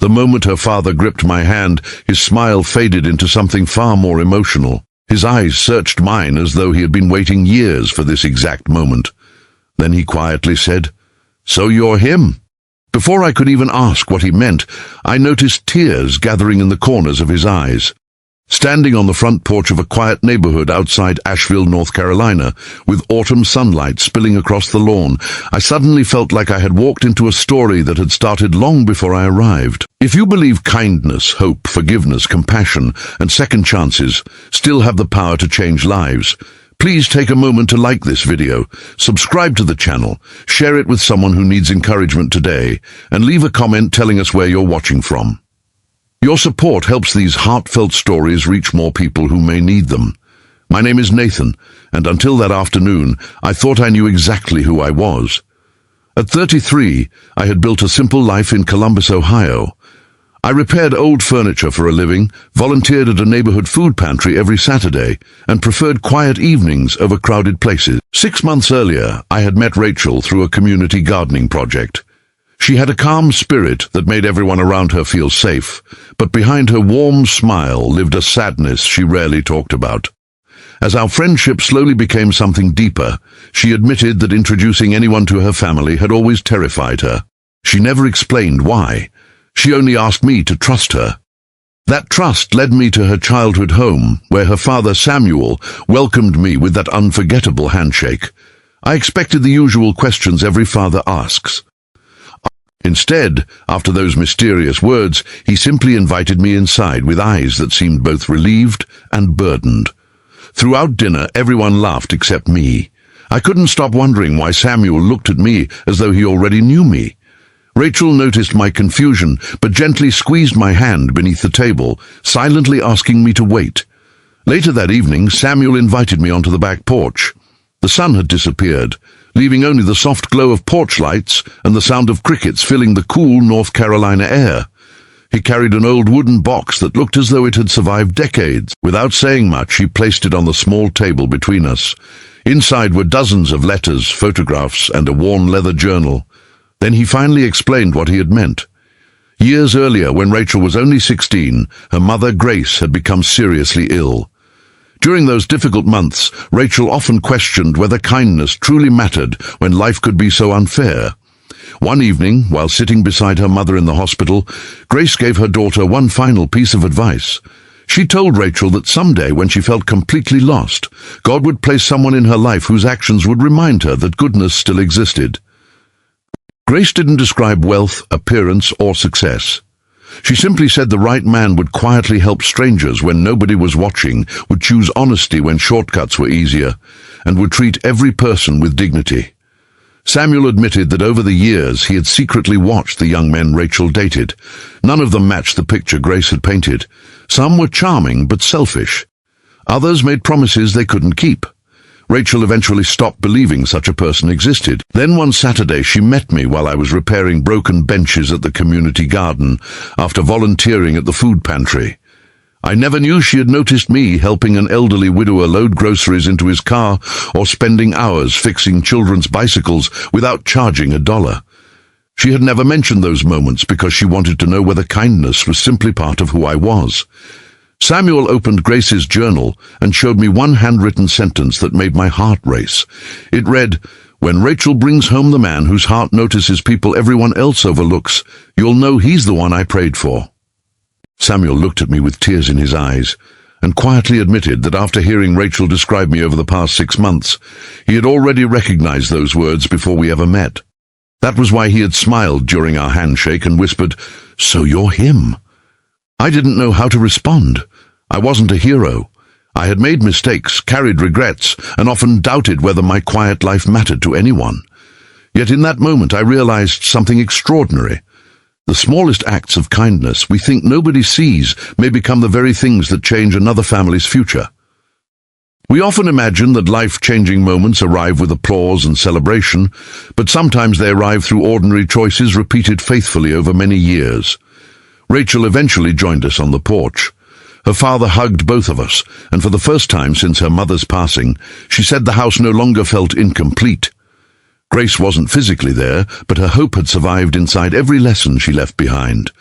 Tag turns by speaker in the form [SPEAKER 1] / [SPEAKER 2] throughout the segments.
[SPEAKER 1] The moment her father gripped my hand, his smile faded into something far more emotional. His eyes searched mine as though he had been waiting years for this exact moment. Then he quietly said, "So you're him?" Before I could even ask what he meant, I noticed tears gathering in the corners of his eyes. Standing on the front porch of a quiet neighborhood outside Asheville, North Carolina, with autumn sunlight spilling across the lawn, I suddenly felt like I had walked into a story that had started long before I arrived. If you believe kindness, hope, forgiveness, compassion, and second chances still have the power to change lives, please take a moment to like this video, subscribe to the channel, share it with someone who needs encouragement today, and leave a comment telling us where you're watching from. Your support helps these heartfelt stories reach more people who may need them. My name is Nathan, and until that afternoon, I thought I knew exactly who I was. At 33, I had built a simple life in Columbus, Ohio. I repaired old furniture for a living, volunteered at a neighborhood food pantry every Saturday, and preferred quiet evenings over crowded places. 6 months earlier, I had met Rachel through a community gardening project. She had a calm spirit that made everyone around her feel safe, but behind her warm smile lived a sadness she rarely talked about. As our friendship slowly became something deeper, she admitted that introducing anyone to her family had always terrified her. She never explained why. She only asked me to trust her. That trust led me to her childhood home, where her father Samuel welcomed me with that unforgettable handshake. I expected the usual questions every father asks. Instead, after those mysterious words, he simply invited me inside with eyes that seemed both relieved and burdened. Throughout dinner, everyone laughed except me. I couldn't stop wondering why Samuel looked at me as though he already knew me. Rachel noticed my confusion, but gently squeezed my hand beneath the table, silently asking me to wait. Later that evening, Samuel invited me onto the back porch. The sun had disappeared, leaving only the soft glow of porch lights and the sound of crickets filling the cool North Carolina air. He carried an old wooden box that looked as though it had survived decades. Without saying much, he placed it on the small table between us. Inside were dozens of letters, photographs, and a worn leather journal. Then he finally explained what he had meant. Years earlier, when Rachel was only 16, her mother, Grace, had become seriously ill. During those difficult months, Rachel often questioned whether kindness truly mattered when life could be so unfair. One evening, while sitting beside her mother in the hospital, Grace gave her daughter one final piece of advice. She told Rachel that someday, when she felt completely lost, God would place someone in her life whose actions would remind her that goodness still existed. Grace didn't describe wealth, appearance, or success. She simply said the right man would quietly help strangers when nobody was watching, would choose honesty when shortcuts were easier, and would treat every person with dignity. Samuel admitted that over the years he had secretly watched the young men Rachel dated. None of them matched the picture Grace had painted. Some were charming but selfish. Others made promises they couldn't keep. Rachel eventually stopped believing such a person existed. Then one Saturday she met me while I was repairing broken benches at the community garden after volunteering at the food pantry. I never knew she had noticed me helping an elderly widower load groceries into his car or spending hours fixing children's bicycles without charging $1. She had never mentioned those moments because she wanted to know whether kindness was simply part of who I was. Samuel opened Grace's journal and showed me one handwritten sentence that made my heart race. It read, "When Rachel brings home the man whose heart notices people everyone else overlooks, you'll know he's the one I prayed for." Samuel looked at me with tears in his eyes and quietly admitted that after hearing Rachel describe me over the past 6 months, he had already recognized those words before we ever met. That was why he had smiled during our handshake and whispered, "So you're him." I didn't know how to respond. I wasn't a hero. I had made mistakes, carried regrets, and often doubted whether my quiet life mattered to anyone. Yet in that moment I realized something extraordinary. The smallest acts of kindness we think nobody sees may become the very things that change another family's future. We often imagine that life-changing moments arrive with applause and celebration, but sometimes they arrive through ordinary choices repeated faithfully over many years. Rachel eventually joined us on the porch. Her father hugged both of us, and for the first time since her mother's passing, she said the house no longer felt incomplete. Grace wasn't physically there, but her hope had survived inside every lesson she left behind.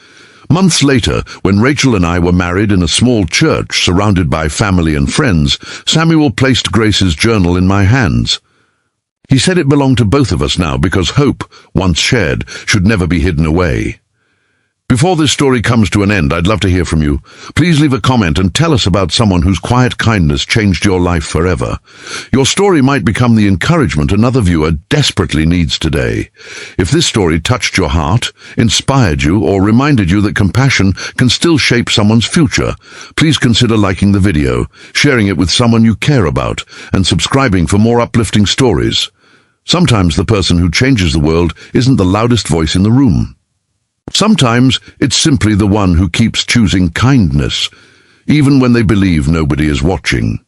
[SPEAKER 1] Months later, when Rachel and I were married in a small church surrounded by family and friends, Samuel placed Grace's journal in my hands. He said it belonged to both of us now because hope, once shared, should never be hidden away. Before this story comes to an end, I'd love to hear from you. Please leave a comment and tell us about someone whose quiet kindness changed your life forever. Your story might become the encouragement another viewer desperately needs today. If this story touched your heart, inspired you, or reminded you that compassion can still shape someone's future, please consider liking the video, sharing it with someone you care about, and subscribing for more uplifting stories. Sometimes the person who changes the world isn't the loudest voice in the room. Sometimes it's simply the one who keeps choosing kindness, even when they believe nobody is watching.